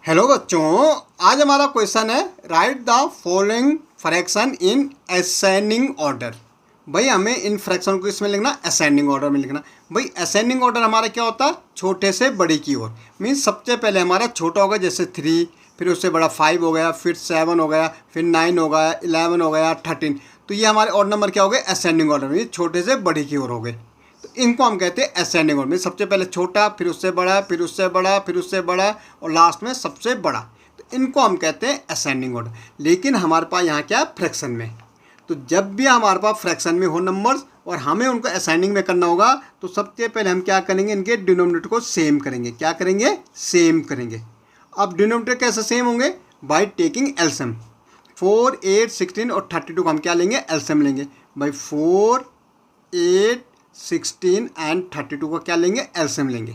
Hello बच्चों, आज हमारा क्वेश्चन है right the following fraction in ascending order. भाई हमें इन फ्रैक्शन को इसमें लिखना असेंडिंग ऑर्डर में लिखना। भाई असेंडिंग ऑर्डर हमारा क्या होता है, छोटे से बड़े की ओर। मीन्स सबसे पहले हमारा छोटा होगा जैसे 3, फिर उससे बड़ा 5 हो गया, फिर 7 हो गया, फिर 9 हो गया, 11 हो गया, 13। तो ये हमारे ऑर्डर नंबर क्या हो गए, असेंडिंग ऑर्डर में, छोटे से बड़े की ओर हो गए। तो इनको हम कहते हैं असेंडिंग ऑर्डर में, सबसे पहले छोटा, फिर उससे बड़ा, फिर उससे बड़ा, फिर उससे बड़ा और लास्ट में सबसे बड़ा। तो इनको हम कहते हैं असेंडिंग ऑर्डर। लेकिन हमारे पास यहाँ क्या है, फ्रैक्शन में। तो जब भी हमारे पास फ्रैक्शन में हो नंबर्स और हमें उनको असेंडिंग में करना होगा तो सबसे पहले हम क्या करेंगे, इनके डिनोमिनेटर को सेम करेंगे। क्या करेंगे, सेम करेंगे। अब डिनोमिनेटर कैसे सेम होंगे, बाय टेकिंग एलसीएम। 4, 8, 16 और 32 को हम क्या लेंगे, एलसीएम लेंगे। भाई 4, 8, 16 एंड 32 को क्या लेंगे, एलसीएम लेंगे।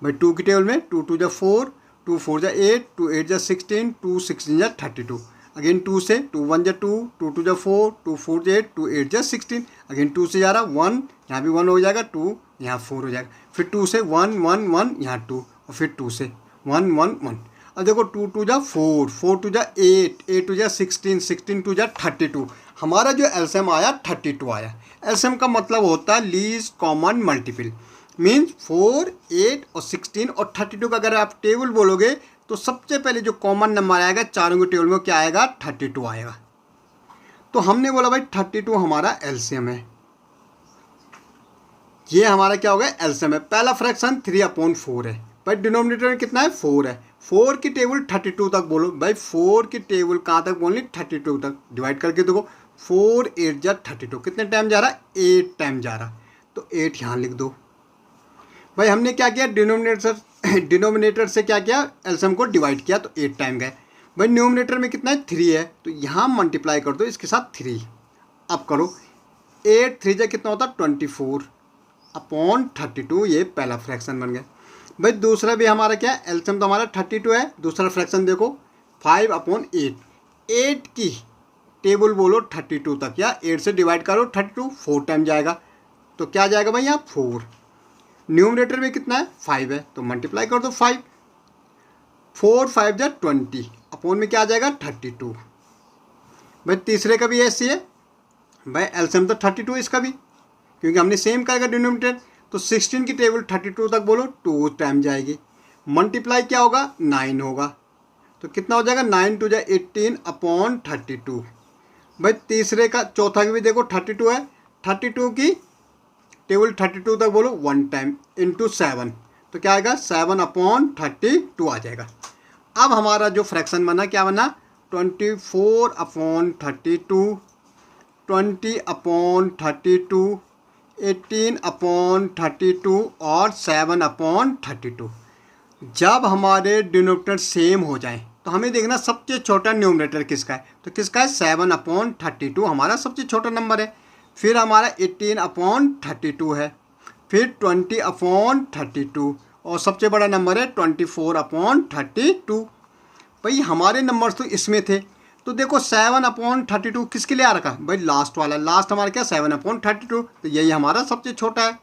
भाई 2 की टेबल में 2 2 जा 4, 2 4 जा 8, 2 8 जा 16, 2 16 जा 32। अगेन 2 से 2 1 जा 2, 2 2 जा 4, 2 4 जा 8, 2 8 जा 16। अगेन 2 से जा रहा 1, यहाँ भी 1 हो जाएगा, 2 यहाँ 4 हो जाएगा। फिर 2 से 1 1 1 यहाँ 2 और फिर 2 से 1 1 1। अब देखो 2 2 जा 4, 4 2 जा 8, 8 2 जा 16, 16 2 जा 32। हमारा जो एलसीएम आया 32 आया। एलसीएम का मतलब होता है लीस्ट कॉमन मल्टीपल। मीन्स 4, 8 और 16 और 32 का अगर आप टेबल बोलोगे तो सबसे पहले जो कॉमन नंबर आएगा चारों के टेबल में क्या आएगा, 32 आएगा। तो हमने बोला भाई 32 हमारा एलसीएम है। ये हमारा क्या हो गया, एलसीएम है। पहला फ्रैक्शन 3/4 है। भाई डिनोमिनेटर में कितना है, 4 है। 4 की टेबल 32 तक बोलो। भाई 4 की टेबल कहाँ तक बोलनी, 32 तक। डिवाइड करके देखो, 4 8 जा 32, कितने टाइम जा रहा, 8 टाइम जा रहा। तो 8 यहाँ लिख दो। भाई हमने क्या किया, डिनोमिनेटर से क्या किया, एलसीएम को डिवाइड किया तो 8 टाइम गए। भाई न्यूमिनेटर में कितना है, 3 है, तो यहाँ मल्टीप्लाई कर दो इसके साथ 3। अब करो 8 3 जा कितना होता है, 24/32। ये पहला फ्रैक्शन बन गया। भाई दूसरा भी हमारा क्या है, एलसीएम तो हमारा 32 है। दूसरा फ्रैक्शन देखो 5/8। 8 की टेबल बोलो 32 तक, या 8 से डिवाइड करो 32, 4 टाइम जाएगा। तो क्या जाएगा भाई यहाँ 4। न्यूमरेटर में कितना है, 5 है, तो मल्टीप्लाई कर दो 5। 4 5 जा 20 अपॉन में क्या आ जाएगा, 32। भाई तीसरे का भी ऐसी है। भाई एलसीएम तो 32 इसका भी, क्योंकि हमने सेम करेगा डिनोमिनेटर। तो 16 की टेबल 32 तक बोलो 2 टाइम जाएगी। मल्टीप्लाई क्या होगा, 9 होगा। तो कितना हो जाएगा, 9 2 जा 18/32। भाई तीसरे का चौथा का भी देखो 32 है। 32 की टेबल 32 तक बोलो 1 टाइम इंटू 7, तो क्या आएगा, 7/32 आ जाएगा। अब हमारा जो फ्रैक्शन बना क्या बना, 24/32, 20/32, 18/32 और 7/32। जब हमारे डिनोमिनेटर सेम हो जाए तो हमें देखना सबसे छोटा न्यूमरेटर किसका है। तो किसका है, 7/32 हमारा सबसे छोटा नंबर है। फिर हमारा 18/32 है, फिर 20/32 और सबसे बड़ा नंबर है 24/32। भाई हमारे नंबर्स तो इसमें थे। तो देखो 7/32 किसके लिए आ रखा, भाई लास्ट वाला। लास्ट हमारा क्या, 7/32, तो यही हमारा सबसे छोटा है।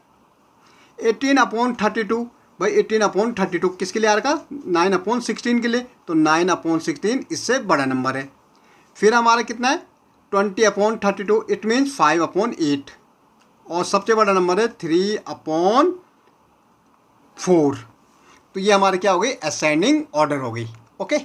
18/32, भाई 18/32 किसके लिए आ रखा, 9/16 के लिए, तो 9/16 इससे बड़ा नंबर है। फिर हमारा कितना है, 20/32, इट मीन्स 5/8 और सबसे बड़ा नंबर है 3/4। तो ये हमारे क्या हो गई, असेंडिंग ऑर्डर हो गई। ओके।